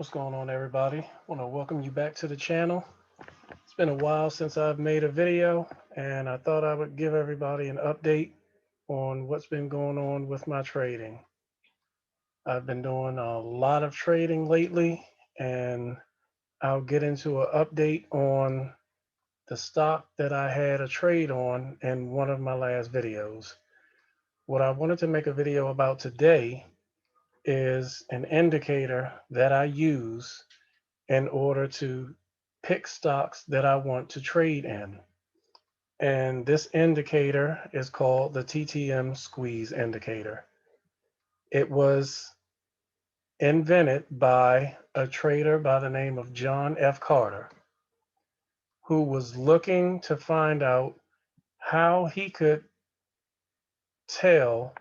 What's going on, everybody? I want to welcome you back to the channel. It's been a while since I've made a video, and I thought I would give everybody an update on what's been going on with my trading. I've been doing a lot of trading lately, and I'll get into an update on the stock that I had a trade on in one of my last videos. What I wanted to make a video about today is an indicator that I use in order to pick stocks that I want to trade in. And this indicator is called the TTM Squeeze Indicator. It was invented by a trader by the name of John F. Carter, who was looking to find out how he could tell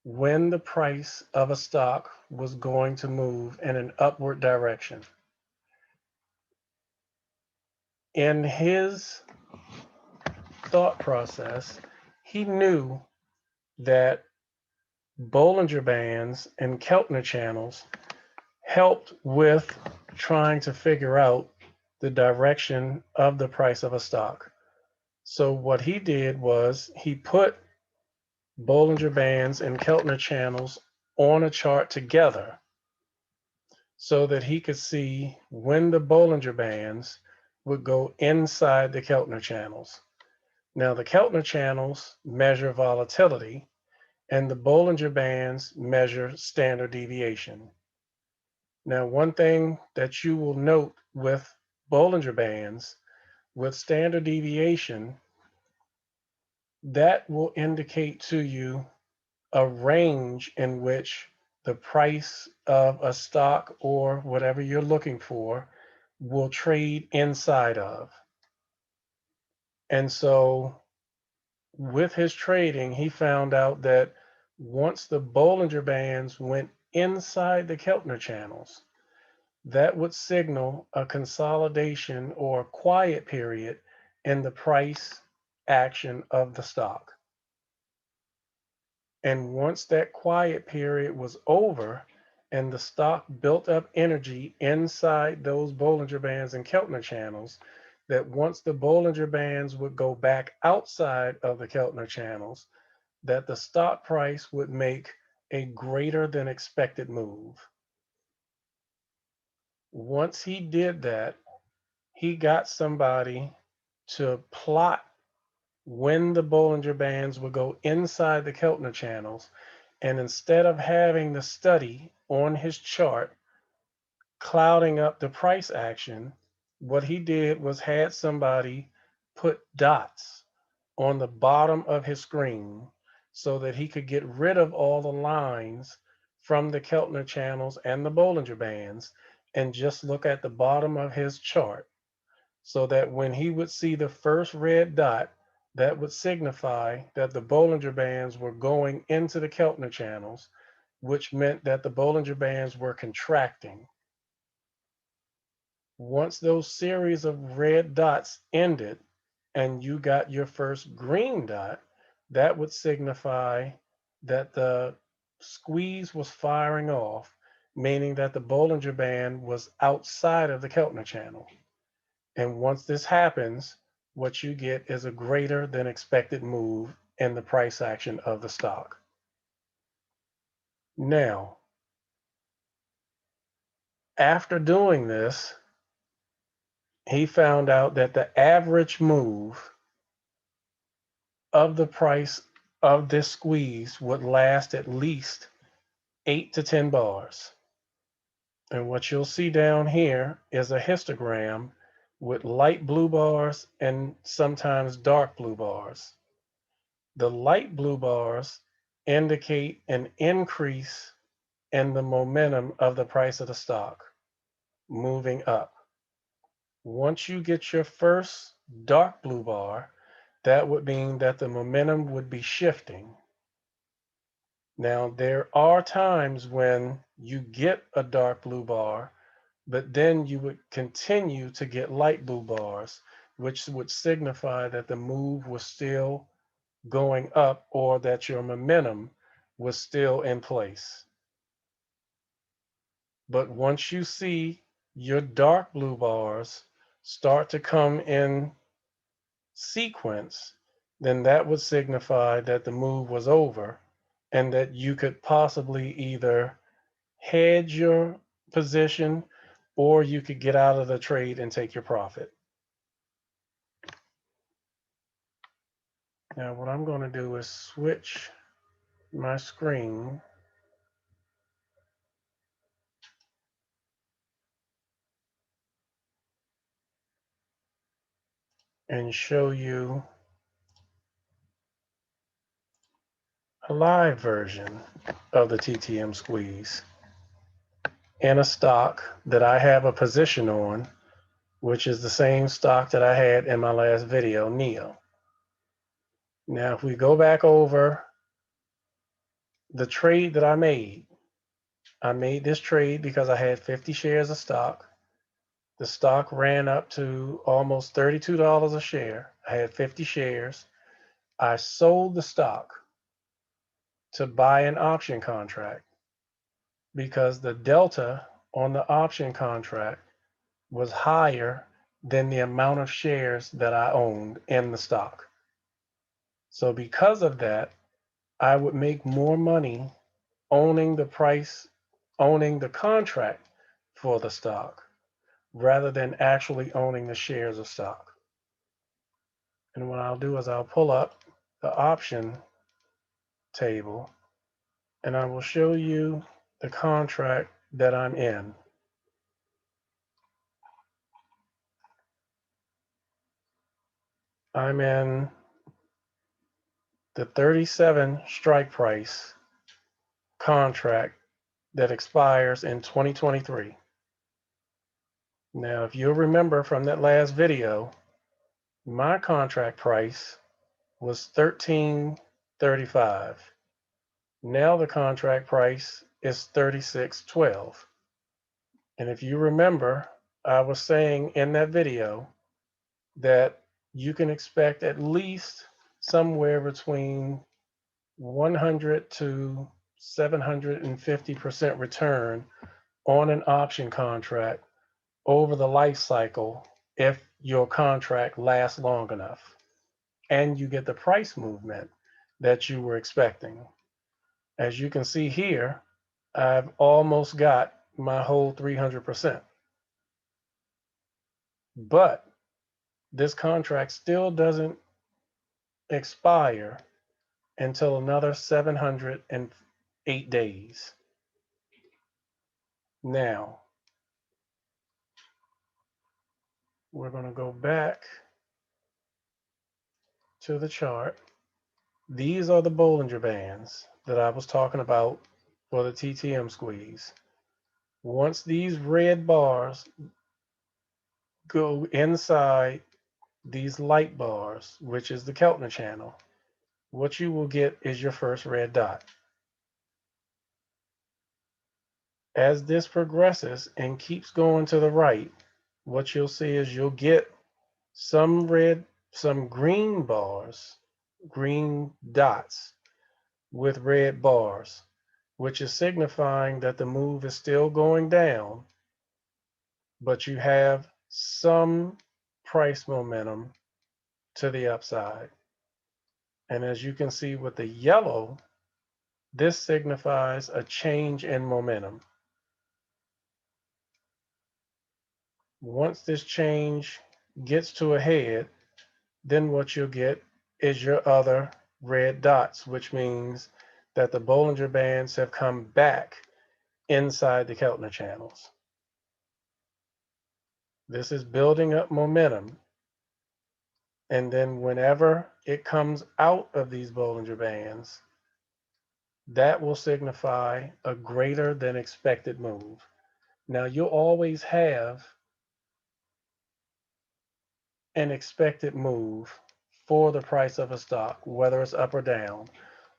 when the price of a stock was going to move in an upward direction. In his thought process, he knew that Bollinger Bands and Keltner channels helped with trying to figure out the direction of the price of a stock. So what he did was he put Bollinger Bands and Keltner channels on a chart together so that he could see when the Bollinger Bands would go inside the Keltner channels. Now, the Keltner channels measure volatility, and the Bollinger Bands measure standard deviation. Now, one thing that you will note with Bollinger Bands, with standard deviation, that will indicate to you a range in which the price of a stock or whatever you're looking for will trade inside of. And so with his trading, he found out that once the Bollinger Bands went inside the Keltner channels, that would signal a consolidation or quiet period in the price action of the stock. And once that quiet period was over and the stock built up energy inside those Bollinger Bands and Keltner channels, that once the Bollinger Bands would go back outside of the Keltner channels, that the stock price would make a greater than expected move. Once he did that, he got somebody to plot when the Bollinger Bands would go inside the Keltner channels. And instead of having the study on his chart clouding up the price action, what he did was had somebody put dots on the bottom of his screen so that he could get rid of all the lines from the Keltner channels and the Bollinger Bands and just look at the bottom of his chart, so that when he would see the first red dot, that would signify that the Bollinger Bands were going into the Keltner channels, which meant that the Bollinger Bands were contracting. Once those series of red dots ended and you got your first green dot, that would signify that the squeeze was firing off, meaning that the Bollinger Band was outside of the Keltner channel. And once this happens, what you get is a greater than expected move in the price action of the stock. Now, after doing this, he found out that the average move of the price of this squeeze would last at least 8 to 10 bars. And what you'll see down here is a histogram with light blue bars and sometimes dark blue bars. The light blue bars indicate an increase in the momentum of the price of the stock moving up. Once you get your first dark blue bar, that would mean that the momentum would be shifting. Now, there are times when you get a dark blue bar, but then you would continue to get light blue bars, which would signify that the move was still going up or that your momentum was still in place. But once you see your dark blue bars start to come in sequence, then that would signify that the move was over and that you could possibly either hedge your position or you could get out of the trade and take your profit. Now, what I'm going to do is switch my screen and show you a live version of the TTM Squeeze in a stock that I have a position on, which is the same stock that I had in my last video, NEO. Now, if we go back over the trade that I made this trade because I had 50 shares of stock. The stock ran up to almost $32 a share. I had 50 shares. I sold the stock to buy an option contract because the delta on the option contract was higher than the amount of shares that I owned in the stock. So because of that, I would make more money owning the contract for the stock rather than actually owning the shares of stock. And what I'll do is I'll pull up the option table and I will show you the contract that I'm in. I'm in the 37 strike price contract that expires in 2023. Now, if you'll remember from that last video, my contract price was $13.35. Now the contract price is $36.12. And if you remember, I was saying in that video that you can expect at least somewhere between 100 to 750% return on an option contract over the life cycle if your contract lasts long enough and you get the price movement that you were expecting. As you can see here, I've almost got my whole 300%. But this contract still doesn't expire until another 708 days. Now, we're going to go back to the chart. These are the Bollinger Bands that I was talking about for the TTM squeeze. Once these red bars go inside these light bars, which is the Keltner channel, what you will get is your first red dot. As this progresses and keeps going to the right, what you'll see is you'll get some green bars, green dots with red bars, which is signifying that the move is still going down, but you have some price momentum to the upside. And as you can see with the yellow, this signifies a change in momentum. Once this change gets to a head, then what you'll get is your other red dots, which means that the Bollinger Bands have come back inside the Keltner channels. This is building up momentum. And then whenever it comes out of these Bollinger Bands, that will signify a greater than expected move. Now, you'll always have an expected move for the price of a stock, whether it's up or down.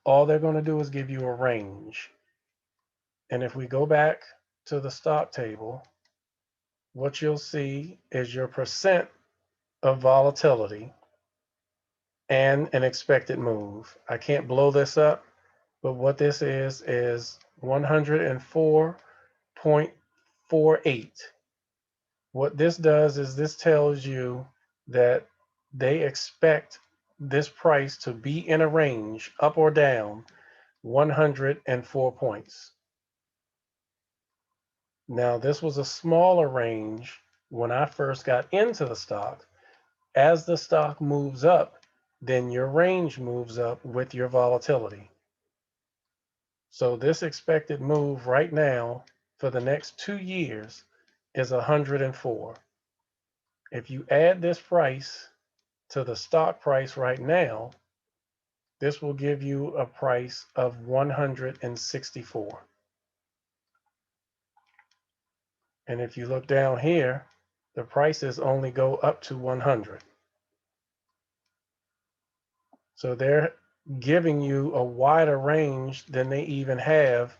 All they're going to do is give you a range. And if we go back to the stock table, what you'll see is your percent of volatility and an expected move. I can't blow this up, but what this is 104.48 What this does is this tells you that they expect this price to be in a range up or down 104 points. Now, this was a smaller range when I first got into the stock. As the stock moves up, then your range moves up with your volatility. So this expected move right now for the next 2 years is 104. If you add this price to the stock price right now, this will give you a price of 164. And if you look down here, the prices only go up to 100. So they're giving you a wider range than they even have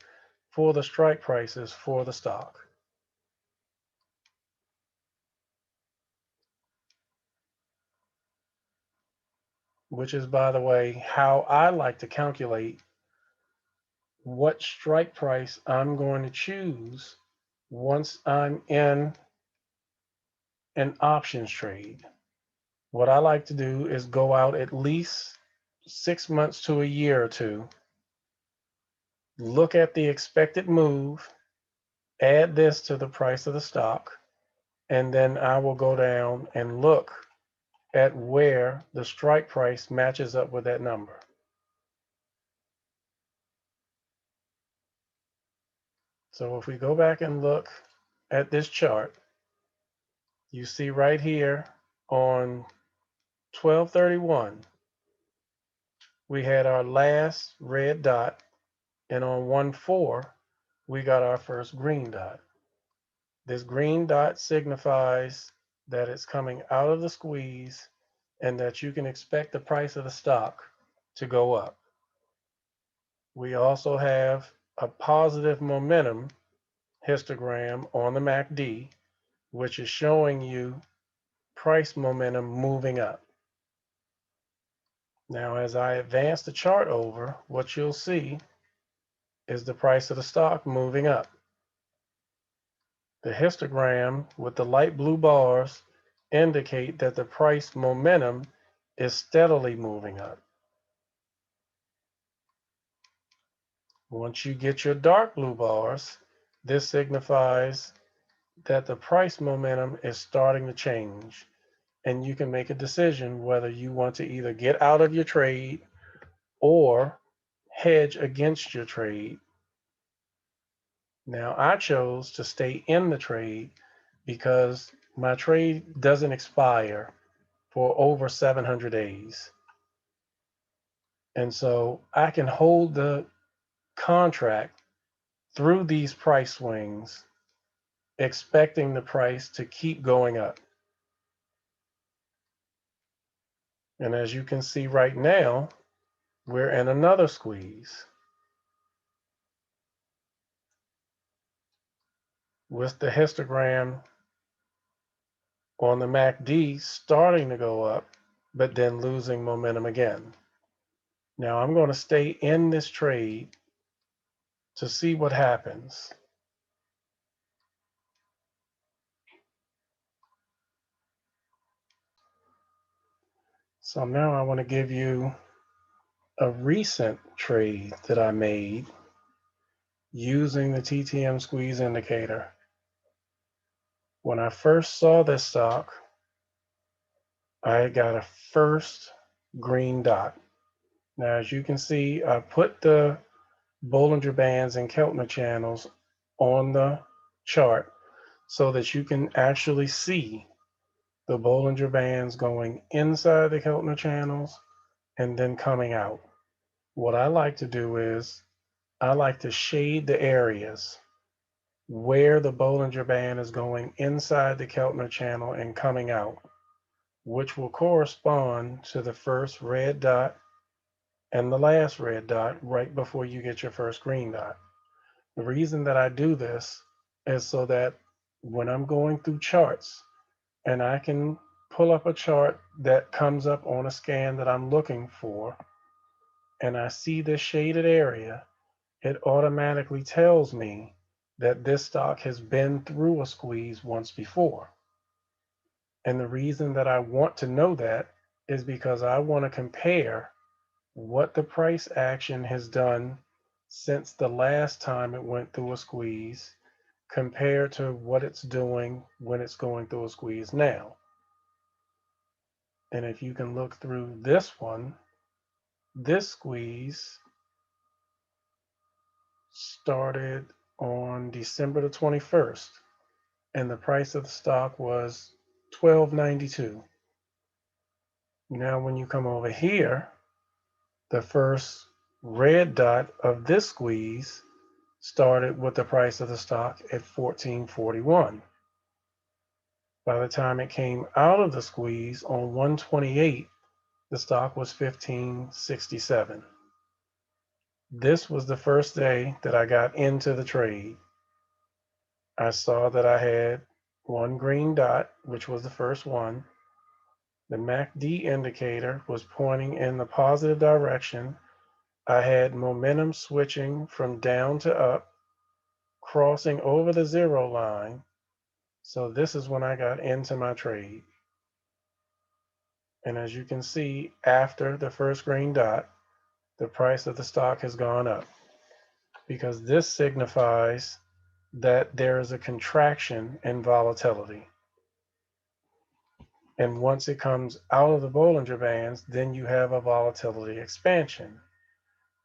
for the strike prices for the stock. Which is, by the way, how I like to calculate what strike price I'm going to choose once I'm in an options trade. What I like to do is go out at least 6 months to a year or two, look at the expected move, add this to the price of the stock, and then I will go down and look at where the strike price matches up with that number. So if we go back and look at this chart, you see right here on 12/31, we had our last red dot, and on 1/4, we got our first green dot. This green dot signifies that it's coming out of the squeeze and that you can expect the price of the stock to go up. We also have a positive momentum histogram on the MACD, which is showing you price momentum moving up. Now, as I advance the chart over, what you'll see is the price of the stock moving up. The histogram with the light blue bars indicate that the price momentum is steadily moving up. Once you get your dark blue bars, this signifies that the price momentum is starting to change, and you can make a decision whether you want to either get out of your trade or hedge against your trade. Now, I chose to stay in the trade because my trade doesn't expire for over 700 days. And so I can hold the contract through these price swings, expecting the price to keep going up. And as you can see right now, we're in another squeeze with the histogram on the MACD starting to go up, but then losing momentum again. Now I'm going to stay in this trade to see what happens. So now I want to give you a recent trade that I made using the TTM Squeeze Indicator. When I first saw this stock, I got a first green dot. Now, as you can see, I put the Bollinger Bands and Keltner channels on the chart so that you can actually see the Bollinger Bands going inside the Keltner channels and then coming out. What I like to do is I like to shade the areas where the Bollinger Band is going inside the Keltner channel and coming out, which will correspond to the first red dot and the last red dot right before you get your first green dot. The reason that I do this is so that when I'm going through charts and I can pull up a chart that comes up on a scan that I'm looking for, and I see this shaded area, it automatically tells me that this stock has been through a squeeze once before. And the reason that I want to know that is because I want to compare what the price action has done since the last time it went through a squeeze compared to what it's doing when it's going through a squeeze now. And if you can look through this one, this squeeze started on December the 21st, and the price of the stock was $12.92. Now, when you come over here, the first red dot of this squeeze started with the price of the stock at $14.41. By the time it came out of the squeeze on 128, the stock was $15.67. This was the first day that I got into the trade. I saw that I had one green dot, which was the first one. The MACD indicator was pointing in the positive direction. I had momentum switching from down to up, crossing over the zero line. So this is when I got into my trade. And as you can see, after the first green dot, the price of the stock has gone up because this signifies that there is a contraction in volatility. And once it comes out of the Bollinger Bands, then you have a volatility expansion.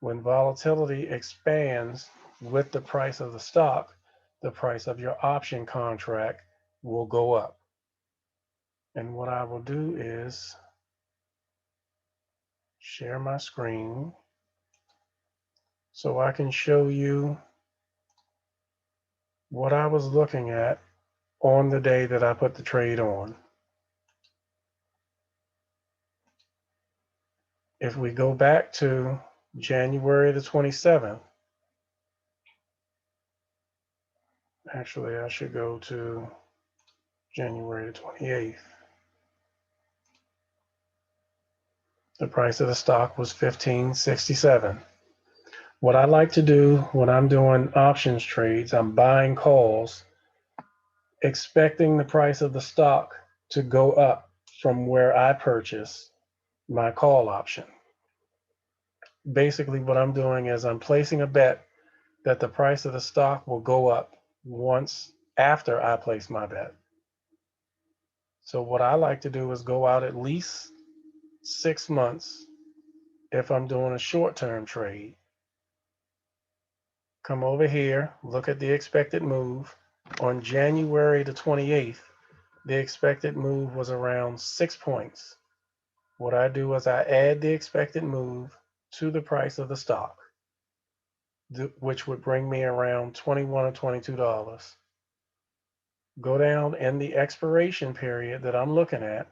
When volatility expands with the price of the stock, the price of your option contract will go up. And what I will do is share my screen so I can show you what I was looking at on the day that I put the trade on. If we go back to January the 27th, actually I should go to January the 28th. The price of the stock was $15.67. What I like to do when I'm doing options trades, I'm buying calls, expecting the price of the stock to go up from where I purchase my call option. Basically, what I'm doing is I'm placing a bet that the price of the stock will go up once after I place my bet. So what I like to do is go out at least 6 months if I'm doing a short-term trade. Come over here, look at the expected move. On January the 28th, the expected move was around 6 points. What I do is I add the expected move to the price of the stock, which would bring me around $21 or $22. Go down in the expiration period that I'm looking at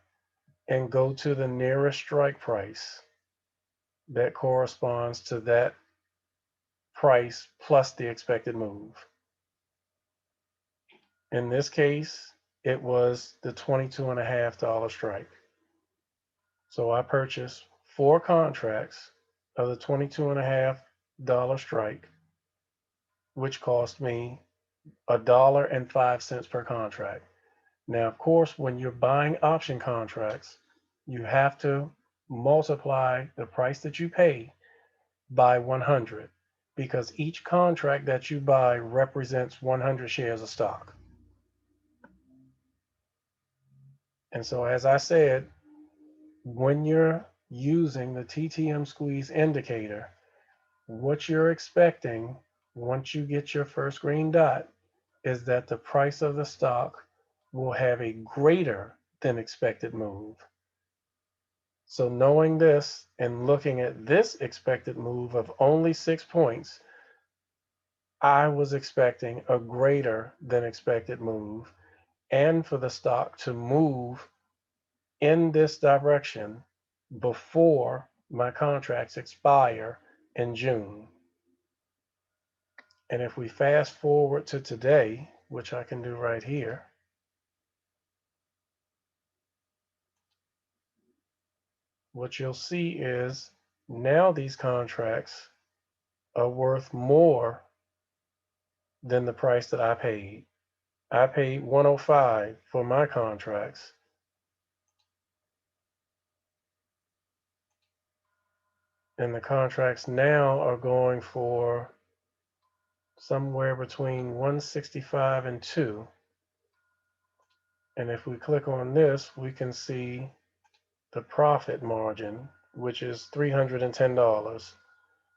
and go to the nearest strike price that corresponds to that price plus the expected move. In this case, it was the $22.50 strike. So I purchased 4 contracts of the $22.50 strike, which cost me $1.05 per contract. Now, of course, when you're buying option contracts, you have to multiply the price that you pay by 100 because each contract that you buy represents 100 shares of stock. And so, as I said, when you're using the TTM Squeeze Indicator, what you're expecting once you get your first green dot is that the price of the stock will have a greater than expected move. So knowing this and looking at this expected move of only 6 points, I was expecting a greater than expected move and for the stock to move in this direction before my contracts expire in June. And if we fast forward to today, which I can do right here, what you'll see is now these contracts are worth more than the price that I paid. I paid 105 for my contracts. And the contracts now are going for somewhere between 165 and 2. And if we click on this, we can see the profit margin, which is $310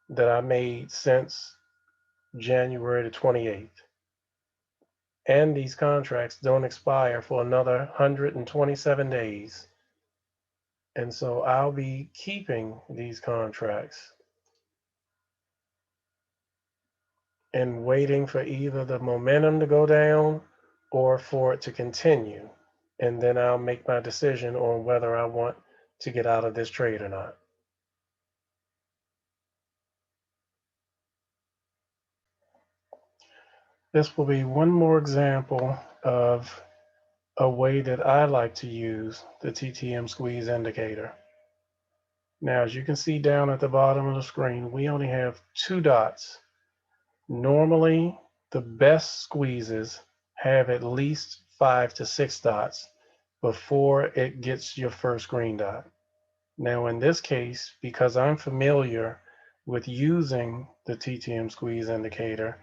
that I made since January the 28th. And these contracts don't expire for another 127 days. And so I'll be keeping these contracts and waiting for either the momentum to go down or for it to continue. And then I'll make my decision on whether I want to get out of this trade or not. This will be one more example of a way that I like to use the TTM Squeeze Indicator. Now, as you can see down at the bottom of the screen, we only have 2 dots. Normally, the best squeezes have at least 5 to 6 dots before it gets your first green dot. Now, in this case, because I'm familiar with using the TTM Squeeze Indicator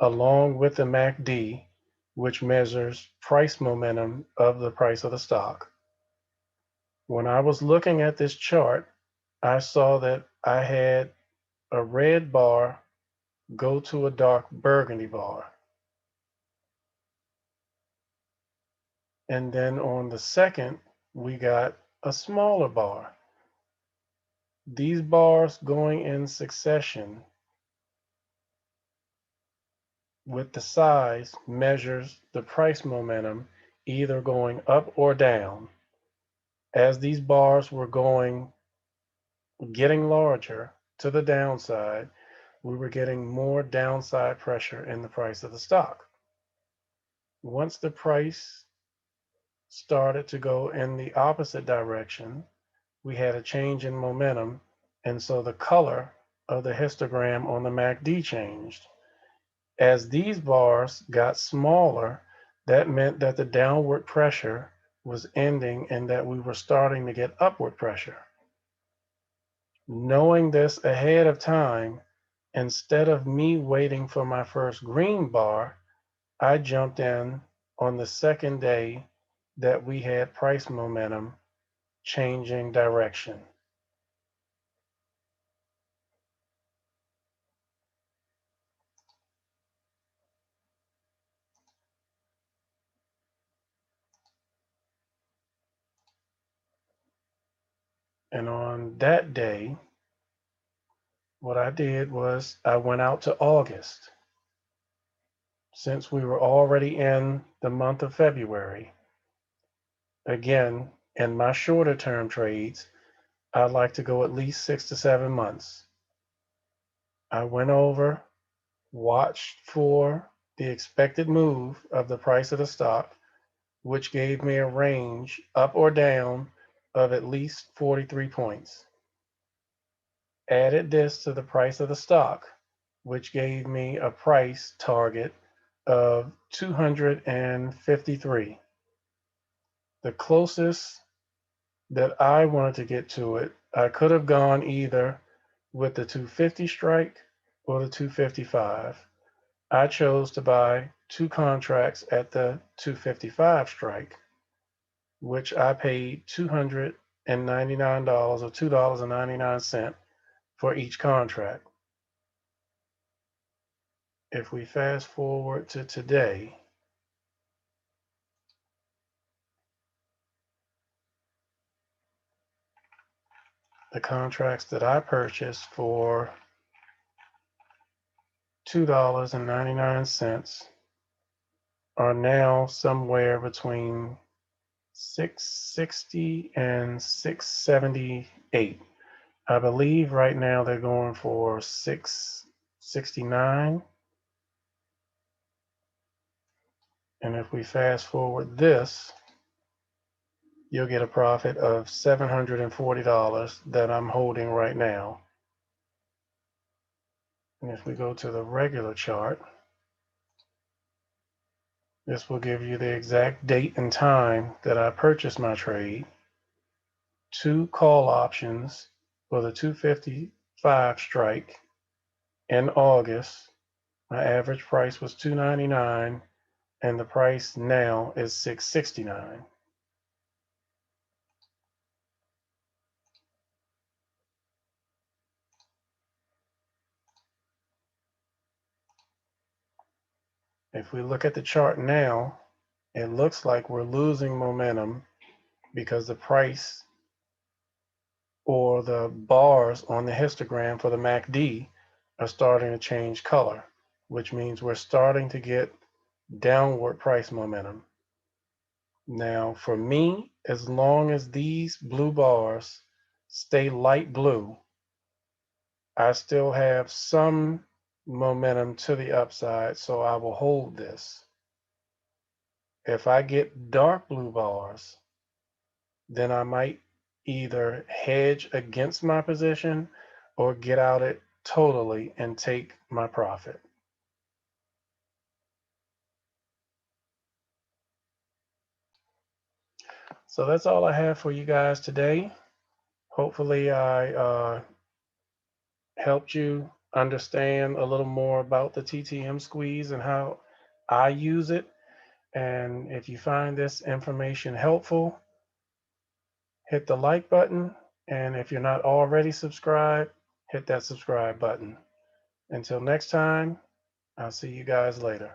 along with the MACD, which measures price momentum of the price of the stock, when I was looking at this chart, I saw that I had a red bar go to a dark burgundy bar. And then on the second, we got a smaller bar. These bars going in succession with the size measures the price momentum either going up or down. As these bars were getting larger to the downside, we were getting more downside pressure in the price of the stock. Once the price started to go in the opposite direction, we had a change in momentum, and so the color of the histogram on the MACD changed. As these bars got smaller, that meant that the downward pressure was ending and that we were starting to get upward pressure. Knowing this ahead of time, instead of me waiting for my first green bar, I jumped in on the second day that we had price momentum changing direction. And on that day, what I did was I went out to August. Since we were already in the month of February, again, in my shorter term trades, I'd like to go at least 6 to 7 months. I went over, watched for the expected move of the price of the stock, which gave me a range up or down of at least 43 points. Added this to the price of the stock, which gave me a price target of 253. The closest that I wanted to get to it, I could have gone either with the 250 strike or the 255. I chose to buy 2 contracts at the 255 strike, which I paid $299 or $2.99 for each contract. If we fast forward to today, the contracts that I purchased for $2.99 are now somewhere between 660 and 678. I believe right now they're going for 669. And if we fast forward this, you'll get a profit of $740 that I'm holding right now. And if we go to the regular chart, this will give you the exact date and time that I purchased my trade. 2 call options for the 250 strike in August, my average price was $2.99 and the price now is $6.69. If we look at the chart now, it looks like we're losing momentum because the price or the bars on the histogram for the MACD are starting to change color, which means we're starting to get downward price momentum. Now, for me, as long as these blue bars stay light blue, I still have some momentum to the upside, so I will hold this. If I get dark blue bars, then I might either hedge against my position or get out it totally and take my profit. So that's all I have for you guys today. Hopefully I helped you understand a little more about the TTM squeeze and how I use it. And if you find this information helpful, hit the like button. And if you're not already subscribed, hit that subscribe button. Until next time, I'll see you guys later.